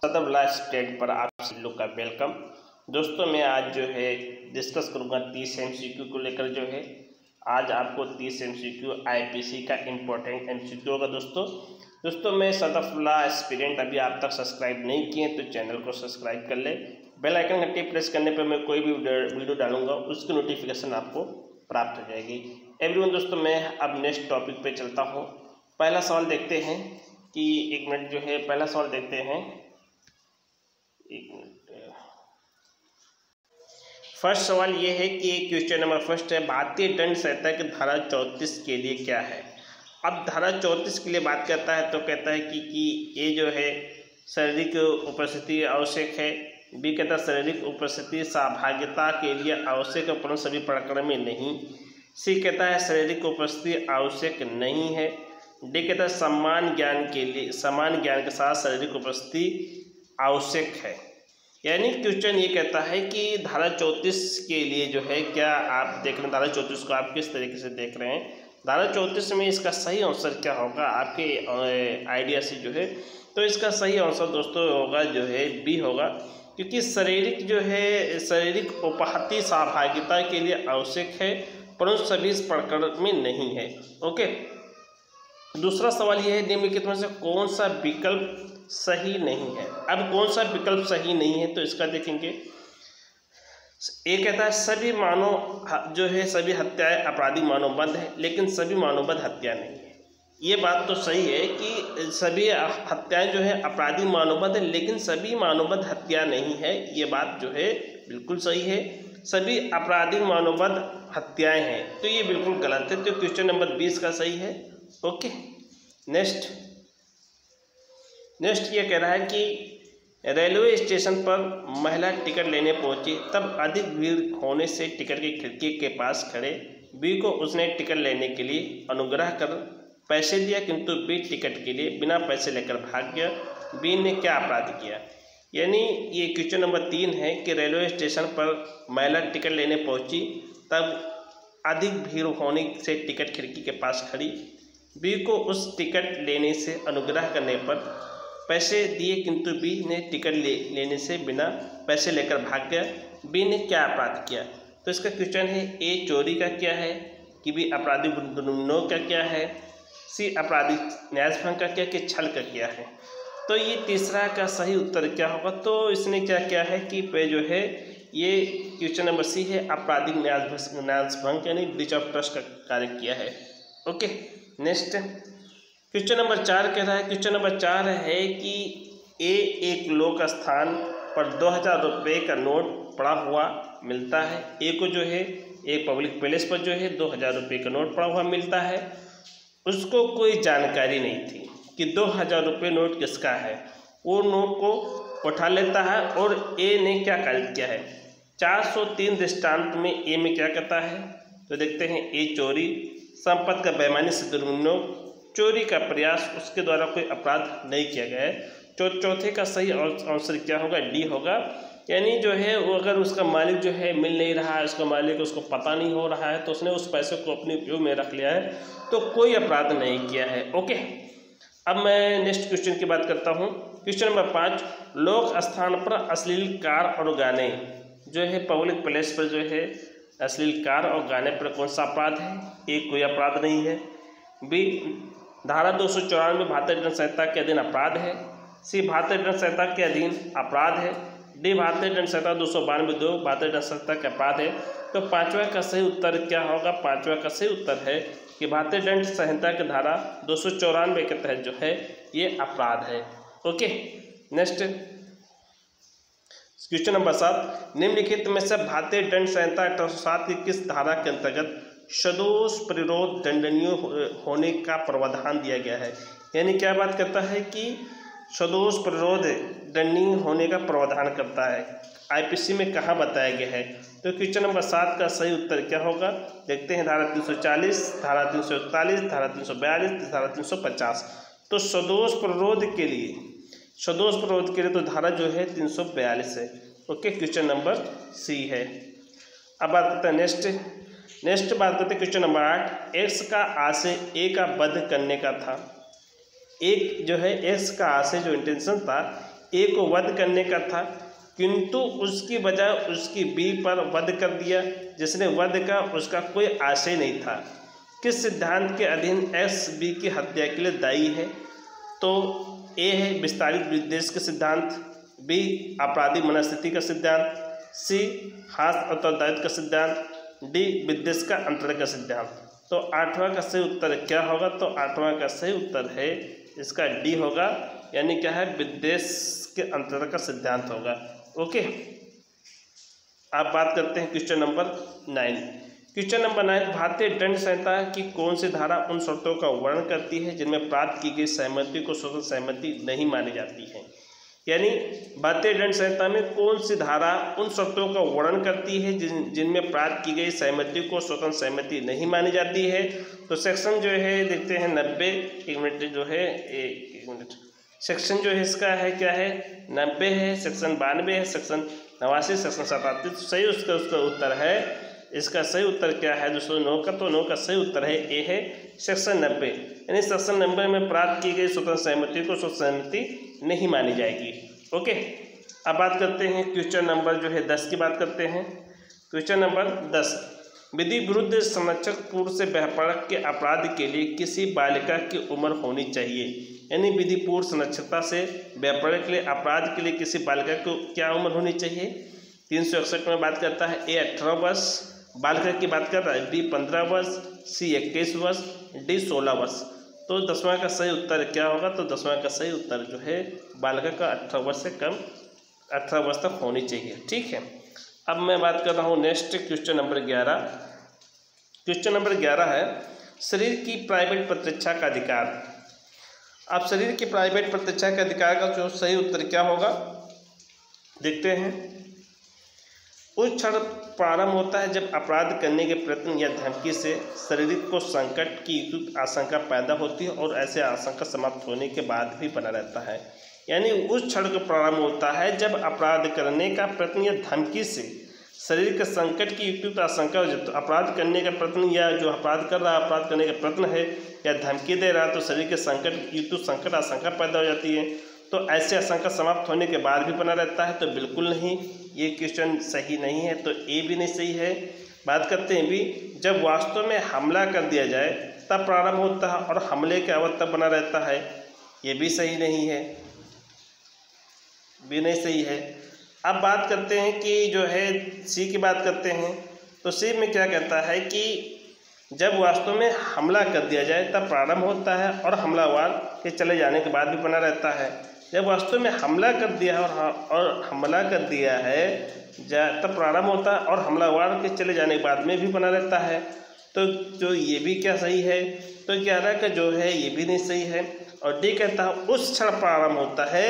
सदब life state पर आप सभी लोग का वेलकम। दोस्तों मैं आज जो है डिस्कस करूंगा 30 MCQ को लेकर। जो है आज आपको 30 MCQ IPC का इम्पोर्टेंट MCQ होगा। दोस्तों मैं सदब ला एस्पिरेंट अभी आप तक सब्सक्राइब नहीं किए तो चैनल को सब्सक्राइब कर ले। बेल आइकन घंटी प्रेस करने पर मैं कोई भी वीडियो डालूंगा उसकी नोटिफिकेशन आपको प्राप्त हो जाएगी। एवरीवन दोस्तों मैं अब नेक्स्ट टॉपिक पे चलता हूँ। पहला सवाल देखते हैं कि एक मिनट जो है पहला सवाल देखते हैं। एक मिनट, फर्स्ट सवाल ये है कि क्वेश्चन नंबर फर्स्ट है, भारतीय दंड संहिता की धारा 34 के लिए क्या है। अब धारा 34 के लिए बात करता है तो कहता है कि ये जो है शारीरिक उपस्थिति आवश्यक है। बी कहता है शारीरिक उपस्थिति सहभागिता के लिए आवश्यक है परंतु सभी प्रकरण में नहीं। सी कहता है शारीरिक उपस्थिति आवश्यक नहीं है। डी कहता है समान ज्ञान के साथ शारीरिक उपस्थिति आवश्यक है। यानी क्वेश्चन ये कहता है कि धारा 34 के लिए जो है क्या आप देख रहे हैं, धारा 34 को आप किस तरीके से देख रहे हैं। धारा 34 में इसका सही आंसर क्या होगा आपके आइडिया से जो है, तो इसका सही आंसर दोस्तों होगा जो है बी होगा, क्योंकि शारीरिक उपस्थिति सहभागिता के लिए आवश्यक है परंतु सभी इस प्रकरण में नहीं है। ओके, दूसरा सवाल यह है निम्नलिखित में से कौन सा विकल्प सही नहीं है। अब कौन सा विकल्प सही नहीं है तो इसका देखेंगे। एक कहता है सभी हत्याएं अपराधी मानवबद्ध है लेकिन सभी मानवबद्ध हत्या नहीं है। ये बात तो सही है कि सभी हत्याएं जो है अपराधी मानवबद्ध है लेकिन सभी मानवबद्ध हत्या नहीं है। ये बात जो है बिल्कुल सही है, सभी अपराधी मानवबद्ध हत्याएं हैं, तो ये बिल्कुल गलत है। तो क्वेश्चन नंबर 20 का सही है। ओके, नेक्स्ट ये कह रहा है कि रेलवे स्टेशन पर महिला टिकट लेने पहुंची तब अधिक भीड़ होने से टिकट की खिड़की के पास खड़े बी को उसने टिकट लेने के लिए अनुग्रह कर पैसे दिया किंतु बी टिकट के लिए बिना पैसे लेकर भाग गया। बी ने क्या अपराध किया। यानी ये क्वेश्चन नंबर 3 है कि रेलवे स्टेशन पर महिला टिकट लेने पहुंची तब अधिक भीड़ होने से टिकट खिड़की के पास खड़ी, बी को उस टिकट लेने से अनुग्रह करने पर पैसे दिए किंतु बी ने टिकट लेने से बिना पैसे लेकर भाग गया। बी ने क्या अपराध किया। तो इसका क्वेश्चन है ए चोरी का क्या है, कि बी अपराधी दुर्नोह का क्या है, सी अपराधी न्यायभंग का क्या, कि छल का क्या है। तो ये तीसरा का सही उत्तर क्या होगा। तो इसने क्या किया है कि पे जो है ये क्वेश्चन नंबर सी है, आपराधिक न्यायभंग यानी ब्रीच ऑफ ट्रस्ट का कार्य किया है। ओके, नेक्स्ट क्वेश्चन नंबर 4 कह रहा है। क्वेश्चन नंबर 4 है कि ए एक लोक स्थान पर 2000 रुपये का नोट पड़ा हुआ मिलता है। ए को जो है एक पब्लिक प्लेस पर जो है 2000 रुपये का नोट पड़ा हुआ मिलता है। उसको कोई जानकारी नहीं थी कि 2000 रुपये नोट किसका है। वो नोट को उठा लेता है और ए ने क्या कार्य किया है। 403 दृष्टांत में ए में क्या कहता है तो देखते हैं। ए चोरी, संपत्ति का बेईमानी से दुर्विनियोग, चोरी का प्रयास, उसके द्वारा कोई अपराध नहीं किया गया है। चौथे का सही आंसर क्या होगा, डी होगा। यानी जो है वो अगर उसका मालिक जो है मिल नहीं रहा है, उसका मालिक उसको पता नहीं हो रहा है तो उसने उस पैसे को अपने उपयोग में रख लिया है तो कोई अपराध नहीं किया है। ओके, अब मैं नेक्स्ट क्वेश्चन की बात करता हूँ। क्वेश्चन नंबर 5, लोक स्थान पर अश्लील कार और गाने जो है पब्लिक प्लेस पर जो है अश्लील कार और गाने पर कौन सा अपराध है। ए कोई अपराध नहीं है। बी धारा 294 भारतीय दंड संहिता के अधीन अपराध है। सी भारतीय दंड संहिता के अधीन अपराध है। डी भारतीय दंड संहिता 292 भारतीय दंड संहिता का अपराध है। तो पांचवा का सही उत्तर क्या होगा। पांचवा का सही उत्तर है कि भारतीय दंड संहिता की धारा 294 के तहत जो है ये अपराध है। ओके, नेक्स्ट क्वेश्चन नंबर 7, निम्नलिखित में से भारतीय दंड संहिता 107 की किस धारा के अंतर्गत सदोष प्रतिरोध दंडनीय होने का प्रावधान दिया गया है। यानी क्या बात करता है कि सदोष प्रतिरोध दंडनीय होने का प्रावधान करता है। आईपीसी में कहाँ बताया गया है। तो क्वेश्चन नंबर 7 का सही उत्तर क्या होगा देखते हैं। धारा 340, धारा 341, धारा 342, धारा 350। तो सदोष प्रतिरोध के लिए तो धारा जो है 342 है। ओके, क्वेश्चन नंबर सी है। अब बात करते हैं नेक्स्ट बात करते हैं क्वेश्चन नंबर 8, एक्स का आशय ए का वध करने का था। एक जो है एक्स का आशय जो इंटेंशन था ए को वध करने का था, किंतु उसकी बजाय उसकी बी पर वध कर दिया, जिसने वध का उसका कोई आशय नहीं था। किस सिद्धांत के अधीन एस बी की हत्या के लिए दायी है? तो ए है विस्तारित विद्वेष का सिद्धांत, बी अपराधी मनस्थिति का सिद्धांत, सी हास उत्तरदायित्व का सिद्धांत, डी विद्वेष का अंतरण का सिद्धांत। तो आठवां का सही उत्तर क्या होगा? तो आठवां का सही उत्तर है इसका डी होगा, यानी क्या है, विद्वेष के अंतरण का सिद्धांत होगा। ओके, आप बात करते हैं क्वेश्चन नंबर 9। क्वेश्चन नंबर 9, भारतीय दंड संहिता की कौन सी धारा उन शर्तों का वर्णन करती है जिनमें प्राप्त की गई सहमति को स्वतंत्र सहमति नहीं मानी जाती है? यानी भारतीय दंड संहिता में कौन सी धारा उन शर्तों का वर्णन करती है जिनमें प्राप्त की गई सहमति को स्वतंत्र सहमति नहीं मानी जाती है? तो सेक्शन जो है देखते हैं 90, एक मिनट जो है एक मिनट, सेक्शन जो है इसका है क्या है, 90 है, सेक्शन 92 है, सेक्शन 89, सेक्शन 87। सही उसका उत्तर है, इसका सही उत्तर क्या है दोस्तों? 9 का, तो 9 का सही उत्तर है ए है सेक्शन 90। यानी सेक्शन 90 में प्राप्त की गई स्वतंत्र सहमति को स्वतंत्र सहमति नहीं मानी जाएगी। ओके, अब बात करते हैं क्वेश्चन नंबर जो है 10 की बात करते हैं। क्वेश्चन नंबर 10, विधि विरुद्ध संरक्षक पूर्व से बहपड़क के अपराध के लिए किसी बालिका की उम्र होनी चाहिए? यानी विधि पूर्व संरक्षकता से बहपड़क के लिए अपराध के लिए किसी बालिका को क्या उम्र होनी चाहिए? 361 में बात करता है ए 18 वर्ष, बालिका की बात कर रहा है, बी 15 वर्ष, सी 21 वर्ष, डी 16 वर्ष। तो 10वां का सही उत्तर क्या होगा? तो 10वां का सही उत्तर जो है बालिका का 18 वर्ष से कम 18 वर्ष तक होनी चाहिए। ठीक है, अब मैं बात कर रहा हूँ next question number 11। Question number 11 है शरीर की प्राइवेट प्रतिरक्षा का अधिकार। अब शरीर की प्राइवेट प्रतिरक्षा के अधिकार का जो सही उत्तर क्या होगा देखते हैं। उस क्षण प्रारंभ होता है जब अपराध करने के प्रयत्न या धमकी से शरीर को संकट की युक्त आशंका पैदा होती है और ऐसे आशंका समाप्त होने के बाद भी बना रहता है। यानी उस क्षण को प्रारंभ होता है जब अपराध करने का प्रयत्न या धमकी से शरीर के संकट की युक्त आशंका, तो अपराध करने का प्रयत्न या जो अपराध कर रहा है अपराध करने का प्रयत्न है या धमकी दे रहा है, तो शरीर के संकट युक्त संकट आशंका पैदा हो जाती है। तो ऐसी आशंका समाप्त होने के बाद भी बना रहता है, तो बिल्कुल नहीं, ये क्वेश्चन सही नहीं है, तो ए भी नहीं सही है। बात करते हैं बी, जब वास्तव में हमला कर दिया जाए तब प्रारंभ होता है और हमले के अवध तक बना रहता है, ये भी सही नहीं है, भी नहीं सही है। अब बात करते हैं कि जो है सी की बात करते हैं, तो सी में क्या कहता है कि जब वास्तव में हमला कर दिया जाए तब प्रारंभ होता है और हमलावर के चले जाने के बाद भी बना रहता है। जब वास्तव में हमला कर दिया है और हमला कर दिया है तब प्रारंभ होता है और हमलावर के चले जाने के बाद में भी बना रहता है, तो जो ये भी क्या सही है? तो 11 का जो है ये भी नहीं सही है। और डी कहता है उस क्षण प्रारंभ होता है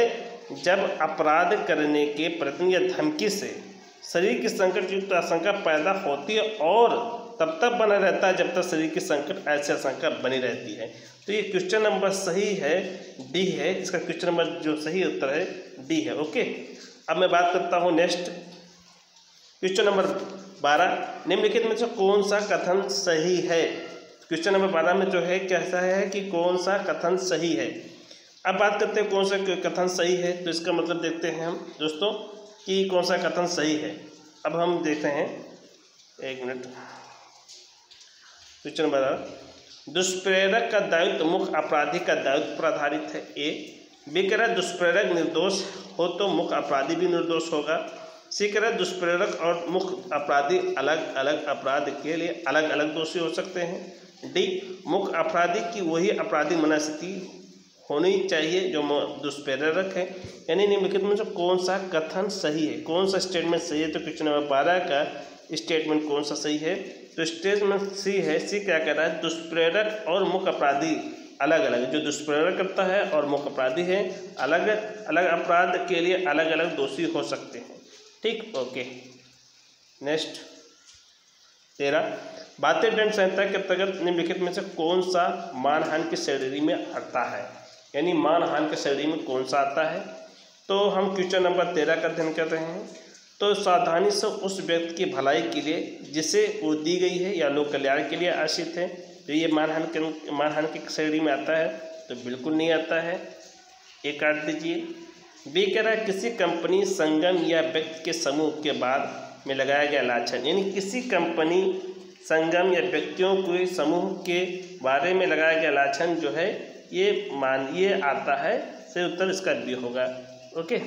जब अपराध करने के प्रयत्न या धमकी से शरीर की संकट युक्त आशंका पैदा होती है और तब तक बना रहता है जब तक शरीर की संकट ऐसी आशंका बनी रहती है। तो ये क्वेश्चन नंबर सही है, डी है, इसका क्वेश्चन नंबर जो सही उत्तर है डी है। ओके, अब मैं बात करता हूँ नेक्स्ट क्वेश्चन नंबर 12, निम्नलिखित में से कौन सा कथन सही है? क्वेश्चन नंबर 12 में जो है कैसा है कि कौन सा कथन सही है। अब बात करते हैं कौन सा कथन सही है, तो इसका मतलब देखते हैं हम दोस्तों कि कौन सा कथन सही है। अब हम देखते हैं, एक मिनट, क्वेश्चन नंबर, दुष्प्रेरक का दायित्व मुख्य अपराधी का दायित्व पर आधारित है। ए, बी कह रहा है दुष्प्रेरक निर्दोष हो तो मुख्य अपराधी भी निर्दोष होगा। सी कह रहा है दुष्प्रेरक और मुख्य अपराधी अलग अलग अपराध के लिए अलग अलग दोषी हो सकते हैं। डी, मुख्य अपराधी की वही अपराधी मनस्थिति होनी चाहिए जो दुष्प्रेरक है। यानी निम्नलिखित में से कौन सा कथन सही है, कौन सा स्टेटमेंट सही है? तो क्वेश्चन नंबर 12 का स्टेटमेंट कौन सा सही है? तो स्टेटमेंट सी है। सी क्या कह रहा है? दुष्प्रेरक और मुख्य अपराधी अलग अलग, जो दुष्प्रेरक करता है और मुख्य अपराधी है अलग अलग अपराध के लिए अलग अलग दोषी हो सकते हैं। ठीक, ओके। नेक्स्ट 13, भारतीय दंड संहिता के अंतर्गत निम्नलिखित में से कौन सा मानहानि की श्रेणी में आता है? यानी मानहानि की श्रेणी में कौन सा आता है? तो हम क्वेश्चन नंबर 13 का अध्ययन कर रहे हैं। तो सावधानी से उस व्यक्ति की भलाई के लिए जिसे वो दी गई है या लोक कल्याण के लिए आश्रित है, तो ये मानहानि की श्रेणी में आता है? तो बिल्कुल नहीं आता है, ये काट दीजिए। बी कह रहा है किसी कंपनी, संगम या व्यक्ति के समूह के बाद में लगाया गया लाछन, यानी किसी कंपनी, संगम या व्यक्तियों के समूह के बारे में लगाया गया लाछन जो है ये आता है, सही उत्तर इसका बी होगा। ओके।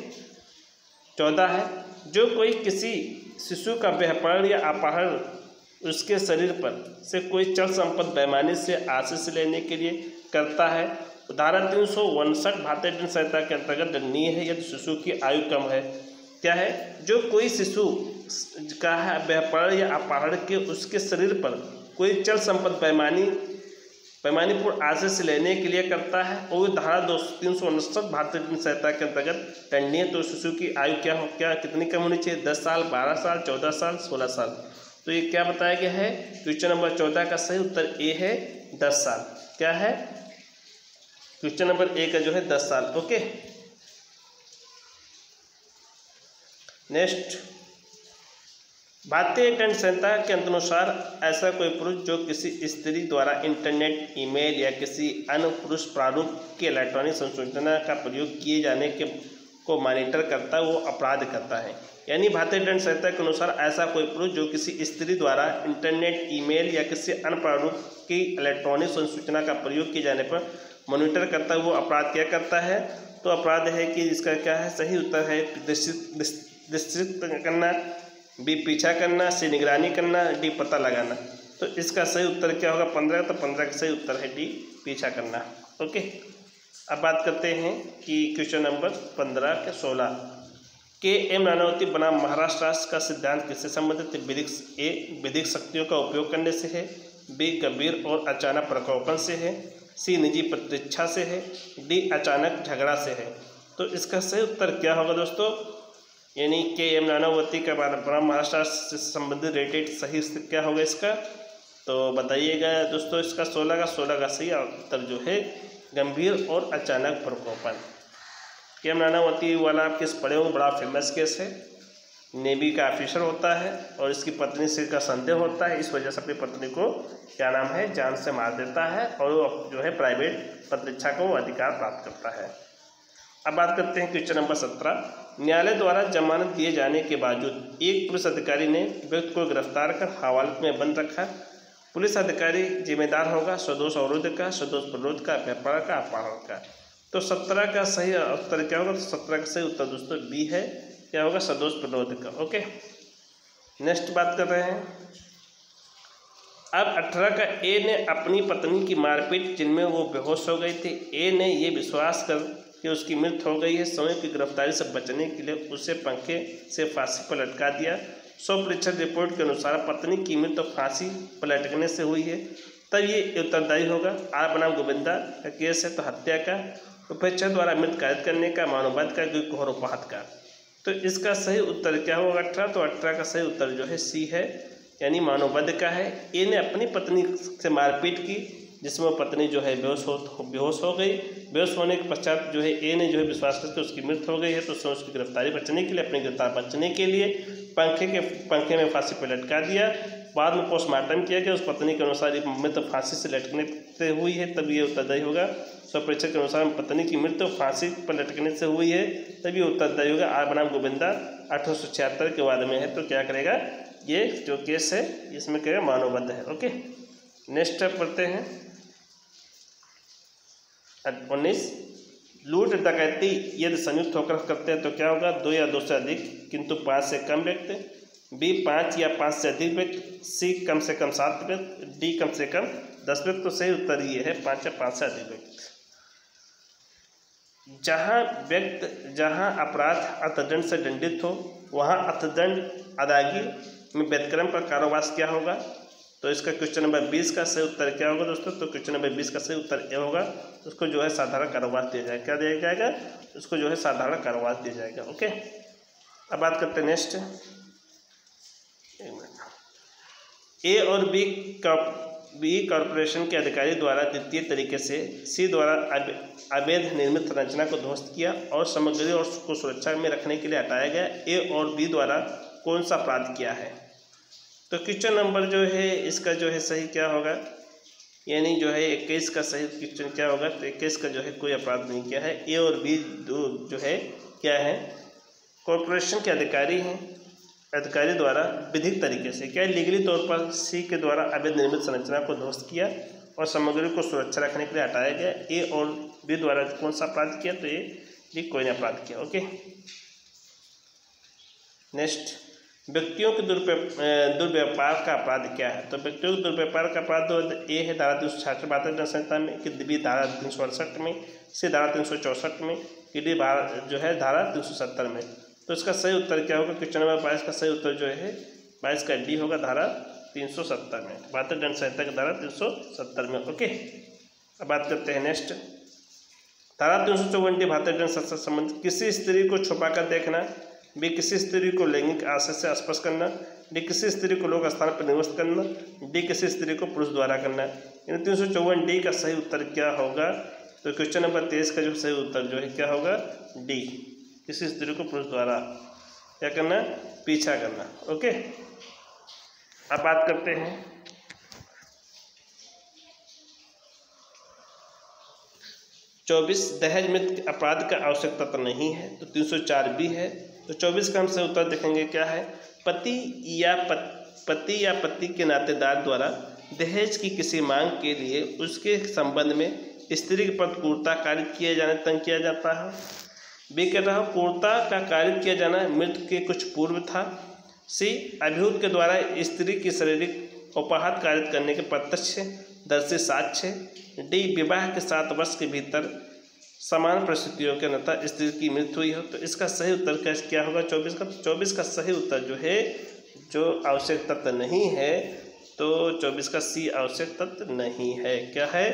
14 है, जो कोई किसी शिशु का अपहरण या अपहरण उसके शरीर पर से कोई चल संपत्ति बेईमानी से आशीष लेने के लिए करता है, धारा 359 भारतीय दंड संहिता के अंतर्गत दंडनीय है यदि शिशु की आयु कम है। क्या है? जो कोई शिशु का अपहरण या अपहरण के उसके शरीर पर कोई चल संपत्ति बेईमानीपूर्ण आशीष लेने के लिए करता है और धारा 359 भारतीय दंड संहिता के अंतर्गत दंडनीय। तो शिशु की आयु क्या कितनी कम होनी चाहिए? 10 साल, 12 साल, 14 साल, 16 साल। तो ये क्या बताया गया है? क्वेश्चन नंबर 14 का सही उत्तर ए है 10 साल। क्या है? क्वेश्चन नंबर ए का जो है 10 साल। ओके। नेक्स्ट, भारतीय दंड संहिता के अनुसार ऐसा कोई पुरुष जो किसी स्त्री द्वारा इंटरनेट, ईमेल या किसी अन्य पुरुष प्रारूप की इलेक्ट्रॉनिक संसूचना का प्रयोग किए जाने को मॉनिटर करता है वो अपराध करता है। यानी भारतीय दंड संहिता के अनुसार ऐसा कोई पुरुष जो किसी स्त्री द्वारा इंटरनेट, ईमेल या किसी अन्य प्रारूप की इलेक्ट्रॉनिक संसूचना का प्रयोग किए जाने पर मॉनिटर करता है वो अपराध क्या करता है? तो अपराध है कि इसका क्या है? सही उत्तर है निश्चित करना, बी पीछा करना, सी निगरानी करना, डी पता लगाना। तो इसका सही उत्तर क्या होगा? 15। तो 15 का सही उत्तर है डी पीछा करना। ओके। अब बात करते हैं कि क्वेश्चन नंबर 15 के 16 के एम नानावती बनाम महाराष्ट्र राज्य का सिद्धांत किससे संबंधित है? ए विधिक शक्तियों का उपयोग करने से है, बी गंभीर और अचानक प्रकोपन से है, सी निजी प्रतीक्षा से है, डी अचानक झगड़ा से है। तो इसका सही उत्तर क्या होगा दोस्तों? यानी के एम नानावती का बनाम महाराष्ट्र से संबंधित रेटेड सही क्या होगा इसका? तो बताइएगा दोस्तों। इसका 16 का सही उत्तर जो है गंभीर और अचानक प्रकोपन। के एम नानावती वाला आप किस पढ़े होंगे? बड़ा फेमस केस है। नेवी का ऑफिसर होता है और इसकी पत्नी से का संदेह होता है, इस वजह से अपनी पत्नी को क्या नाम है जान से मार देता है और वो जो है प्राइवेट प्रतिरक्षा को अधिकार प्राप्त करता है। अब बात करते हैं क्वेश्चन नंबर 17। न्यायालय द्वारा जमानत दिए जाने के बावजूद एक पुलिस अधिकारी ने व्यक्ति को गिरफ्तार कर हवालात में बंद रखा। पुलिस अधिकारी जिम्मेदार होगा स्वदोष अवरोध का, स्वदोष प्ररोध का, व्यापार का, अपहरण का। तो 17 का सही उत्तर क्या होगा? तो 17 का सही उत्तर दोस्तों बी है। क्या होगा? सदोष प्ररोध का। ओके। नेक्स्ट बात कर रहे हैं। अब 18 का ए ने अपनी पत्नी की मारपीट जिनमें वो बेहोश हो गई थी। ए ने ये विश्वास कर कि उसकी मृत्यु हो गई है, समय की गिरफ्तारी से बचने के लिए उसे पंखे से फांसी पर लटका दिया। शव परीक्षण रिपोर्ट के अनुसार पत्नी की मृत्यु फांसी पर लटकने से हुई है, तब ये उत्तरदायी होगा। आर बनाम गोविंदा का केस है तो हत्या का, उपेक्षा द्वारा मृत कायद करने का, मानववध का, घोर उपहात का। तो इसका सही उत्तर क्या होगा? 18। तो 18 का सही उत्तर जो है सी है, यानी मानववध का है। ए ने अपनी पत्नी से मारपीट की जिसमें पत्नी जो है बेहोश हो गई। बेहोश होने के पश्चात जो है ए ने जो है विश्वास करके उसकी मृत्यु हो गई है, तो उसने उसकी गिरफ्तारी बचने के लिए, अपनी गिरफ्तार बचने के लिए पंखे में फांसी पर लटका दिया। बाद में पोस्टमार्टम किया गया, उस पत्नी के अनुसार मृत्यु फांसी से लटकने से हुई है, तब ये उत्तरदायी होगा। शव परीक्षण के अनुसार पत्नी की मृत्यु फांसी पर लटकने से हुई है, तब ये उत्तरदायी होगा। आर बनाम गोविंदा 1876 के बाद में है, तो क्या करेगा? ये जो केस है इसमें कहेगा मानववध है। ओके। नेक्स्ट पढ़ते हैं 19। लूट डकैती यदि संयुक्त होकर करते हैं तो क्या होगा? 2 या 2 से अधिक किंतु 5 से कम व्यक्ति, बी 5 या 5 से अधिक व्यक्ति, सी कम से कम 7 व्यक्ति, डी कम से कम 10 व्यक्ति। तो सही उत्तर ये है 5 या 5 से अधिक व्यक्ति। जहाँ अपराध अर्थदंड से दंडित हो वहाँ अर्थदंड अदायगी में व्यतिक्रम पर कारोबार क्या होगा? तो इसका क्वेश्चन नंबर 20 का सही उत्तर क्या होगा दोस्तों? तो क्वेश्चन नंबर 20 का सही उत्तर ए होगा। उसको जो है साधारण कारोबार दिया जाएगा। क्या दिया जाएगा? उसको जो है साधारण कारोबार दिया जाएगा। ओके। अब बात करते हैं नेक्स्ट। ए और बी कॉर्पोरेशन के अधिकारी द्वारा द्वितीय तरीके से सी द्वारा अवैध निर्मित संरचना को ध्वस्त किया और सामग्री और को सुरक्षा में रखने के लिए हटाया गया। ए और बी द्वारा कौन सा अपराध किया है? तो क्वेश्चन नंबर जो है इसका जो है सही क्या होगा? यानी जो है 21 का सही क्वेश्चन क्या होगा? तो 21 का जो है कोई अपराध नहीं किया है। ए और बी जो है क्या है, कॉरपोरेशन के अधिकारी द्वारा विधिक तरीके से क्या लीगली तौर पर सी के द्वारा अवैध निर्मित संरचना को ध्वस्त किया और सामग्री को सुरक्षा रखने के लिए हटाया गया। ए और बी द्वारा कौन सा अपराध किया, तो ये कोई ने अपराध किया। ओके, नेक्स्ट, व्यक्तियों के दुर्व्यापार का अपराध क्या है, तो व्यक्तियों के दुर्व्यापार का अपराध ए है धारा 366 भारतीय दंड संहिता में, कि बी धारा 368 में, सी धारा 364 में, कि डी जो है धारा 370 में। तो इसका सही उत्तर क्या होगा, क्वेश्चन नंबर 22 का सही उत्तर जो है 22 का डी होगा, धारा 370 में, भारतीय दंड संहिता की धारा 370 में। ओके, अब बात करते हैं नेक्स्ट, धारा 354 डी भारतीय दंड संहिता से संबंधित, किसी स्त्री को छुपाकर देखना, बी किसी स्त्री को लैंगिक आशय से स्पर्श करना, डी किसी स्त्री को लोक स्थान पर निवस्त करना, डी किसी स्त्री को पुरुष द्वारा करना। इन 354 डी का सही उत्तर क्या होगा, तो क्वेश्चन नंबर 23 का जो सही उत्तर जो है क्या होगा, डी, किसी स्त्री को पुरुष द्वारा क्या करना, पीछा करना। ओके, अब बात करते हैं चौबीस, दहेज में अपराध का आवश्यक तत्व नहीं है, तो 304 भी है। तो 24 का हम सही उत्तर देखेंगे क्या है, पति या पति के नातेदार द्वारा दहेज की किसी मांग के लिए उसके संबंध में स्त्री के प्रति क्रूरता कारित किया जाना, तंग किया जाता है। बी कह रहा क्रूरता का कारित किया जाना मृत्यु के कुछ पूर्व था। सी अभियुक्त के द्वारा स्त्री की शारीरिक उपहार कारित करने के प्रत्यक्षदर्शी साक्ष्य। डी विवाह के 7 वर्ष के भीतर समान परिस्थितियों के अनुसार स्त्री की मृत्यु हुई हो। तो इसका सही उत्तर क्या होगा 24 का, तो 24 का सही उत्तर जो है, जो आवश्यक तत्व नहीं है, तो 24 का सी आवश्यक तत्व नहीं है। क्या है,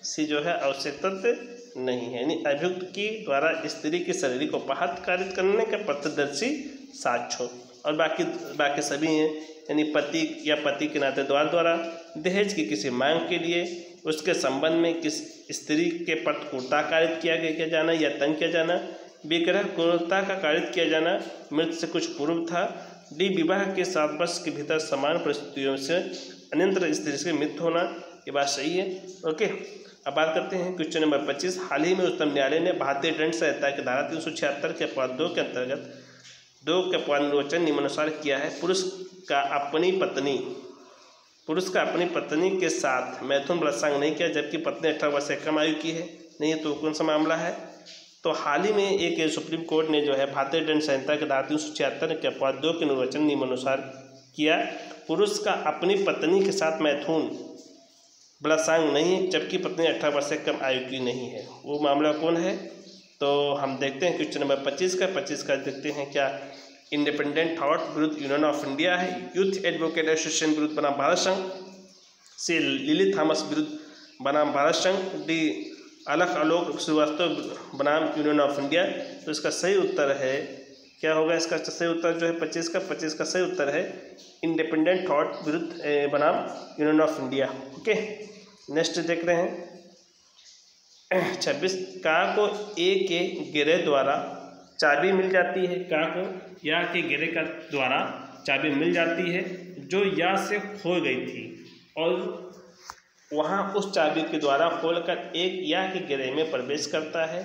सी जो है आवश्यक तत्व नहीं है, यानी अभियुक्त की द्वारा स्त्री की शारीरिक उपहार कारित करने का प्रत्यक्षदर्शी साक्ष्य। और बाकी सभी हैं, यानी पति या पति के नातेदार द्वारा दहेज की किसी मांग के लिए उसके संबंध में किस स्त्री के प्रति क्रूरता कारित किया जाना या तंग किया जाना। विग्रह क्रूरता का कारित किया जाना मृत्यु से कुछ पूर्व था। डी विवाह के 7 वर्ष के भीतर समान परिस्थितियों से अन्यत्र स्त्री से मृत्यु होना, ये बात सही है। ओके, अब बात करते हैं क्वेश्चन नंबर 25। हाल ही में उच्चतम न्यायालय ने भारतीय दंड संहिता की धारा 376 के अपराध 2 के अंतर्गत 2 का अपराध निर्वचन निम्नानुसार किया है, पुरुष का अपनी पत्नी के साथ मैथुन बलात्कार नहीं किया जबकि पत्नी 18 वर्ष से कम आयु की है। नहीं, तो कौन सा मामला है, तो हाल ही में एक सुप्रीम कोर्ट ने जो है भारतीय दंड संहिता के धारा 376 के अपराध 2 के निर्वचन निम्नानुसार किया, पुरुष का अपनी पत्नी के साथ मैथुन बलात्कार नहीं है जबकि पत्नी 18 वर्ष से कम आयु की नहीं है। वो मामला कौन है, तो हम देखते हैं क्वेश्चन नंबर 25 का देखते हैं क्या, इंडिपेंडेंट थॉट विरुद्ध यूनियन ऑफ इंडिया है, यूथ एडवोकेट एसोसिएशन विरुद्ध बनाम भारत संघ, से लिली थॉमस विरुद्ध बनाम भारत संघ, डी आलोक श्रीवास्तव बनाम यूनियन ऑफ इंडिया। तो इसका सही उत्तर है क्या होगा, इसका सही उत्तर जो है 25 का सही उत्तर है इंडिपेंडेंट थॉट विरुद्ध बनाम union of India. Okay, next देख रहे हैं 26। का को ए के गिरह द्वारा चाबी मिल जाती है, का को या के गिरह का द्वारा चाबी मिल जाती है जो या से खो गई थी, और वहाँ उस चाबी के द्वारा खोलकर एक या के गिरह में प्रवेश करता है।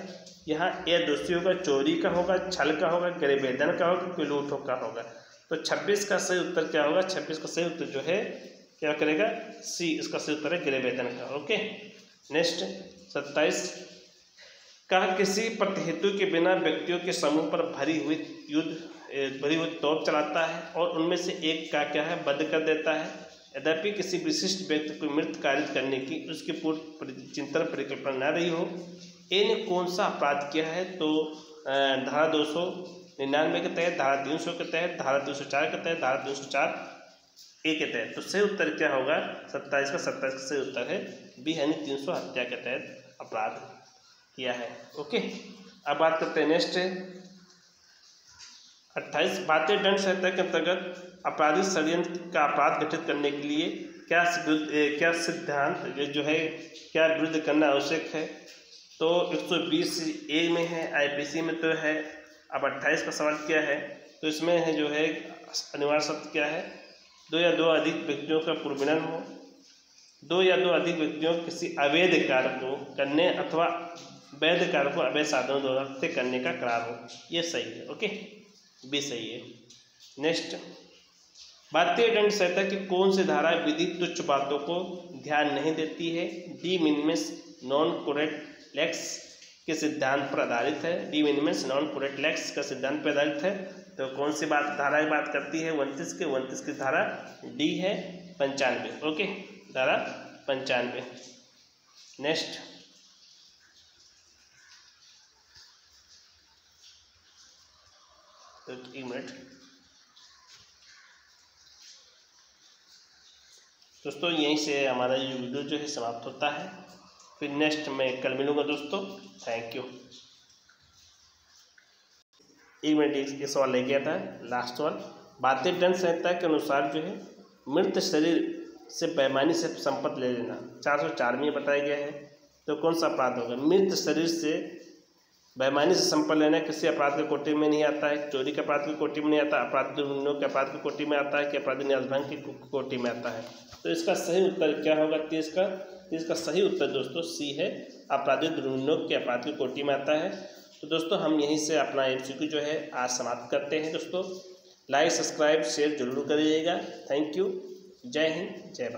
यहाँ ए दोषी होगा, चोरी का होगा, छल का होगा, गिरहवेदन का होगा, कोई लूट का होगा। तो 26 का सही उत्तर क्या होगा, 26 का सही उत्तर जो है क्या करेगा, सी, इसका सही उत्तर है गिरहवेदन का। Okay, next 27। का किसी प्रतिहेतु के बिना व्यक्तियों के समूह पर भरी हुई तोप चलाता है और उनमें से एक का क्या है, वध कर देता है। यद्यपि किसी विशिष्ट व्यक्ति को मृत कारित करने की उसकी पूर्व चिंतन परिकल्पना न रही हो। ए ने कौन सा अपराध किया है, तो धारा 299 के तहत, धारा 300 के तहत, धारा 204 के तहत, धारा 204 ए के तहत। तो सही उत्तर क्या होगा 27 का सही उत्तर है बी, यानी 300 हत्या के तहत अपराध किया है। ओके, अब बात करते हैं नेक्स्ट 28। भारतीय दंड संहिता के अंतर्गत आपराधिक षड्यंत्र का अपराध गठित करने के लिए क्या सिद्धांत जो है, क्या विरुद्ध करना आवश्यक है, तो 120 ए में है, आईपीसी में तो है। अब 28 का सवाल क्या है, तो इसमें है जो है अनिवार्य शब्द क्या है, 2 या 2 अधिक व्यक्तियों का पूर्वमिलन हो, 2 या 2 अधिक व्यक्तियों किसी अवैध कार्य को करने अथवा वैध कार्य को अवैध साधनों द्वारा से करने का करार हो। ये सही है। ओके, बी सही है। नेक्स्ट, भारतीय दंड संहिता की कौन सी धारा विधि तुच्छ बातों को ध्यान नहीं देती है? डी मिनिमिस नॉन कुरेट लेक्स के सिद्धांत पर आधारित है। डी मिनिमिस नॉन कुरेट लेक्स का सिद्धांत पर आधारित है। तो कौन सी धारा की बात करती है? 29 की धारा डी है 95। ओके, धारा 95। नेक्स्ट, एक मिनट दोस्तों, यहीं से हमारा ये वीडियो जो है समाप्त होता है। फिर नेक्स्ट मैं कल मिलूँगा दोस्तों। Thank you. एक मिनट, ये सवाल ले गया था लास्ट सवाल। भारतीय दंड संहिता के अनुसार जो है मृत शरीर से बेईमानी से संपत्ति ले लेना 404 में बताया गया है। तो कौन सा अपराध होगा? मृत शरीर से बेईमानी से संपत्ति लेना किसी अपराध के कोटि में नहीं आता है। चोरी के अपराध की कोटि में नहीं आता, अपराध दुर्विनियोग के अपराध की कोटि में आता है कि अपराधी न्यासभंग की कोटि में आता है। तो इसका सही उत्तर क्या होगा? 30 का सही उत्तर दोस्तों सी है, अपराधी दुर्विनियोग के अपराध की कोटि में आता है। तो दोस्तों हम यहीं से अपना MCQ जो है आज समाप्त करते हैं। दोस्तों लाइक सब्सक्राइब शेयर जरूर करिएगा। Thank you. जय हिंद, जय भारत।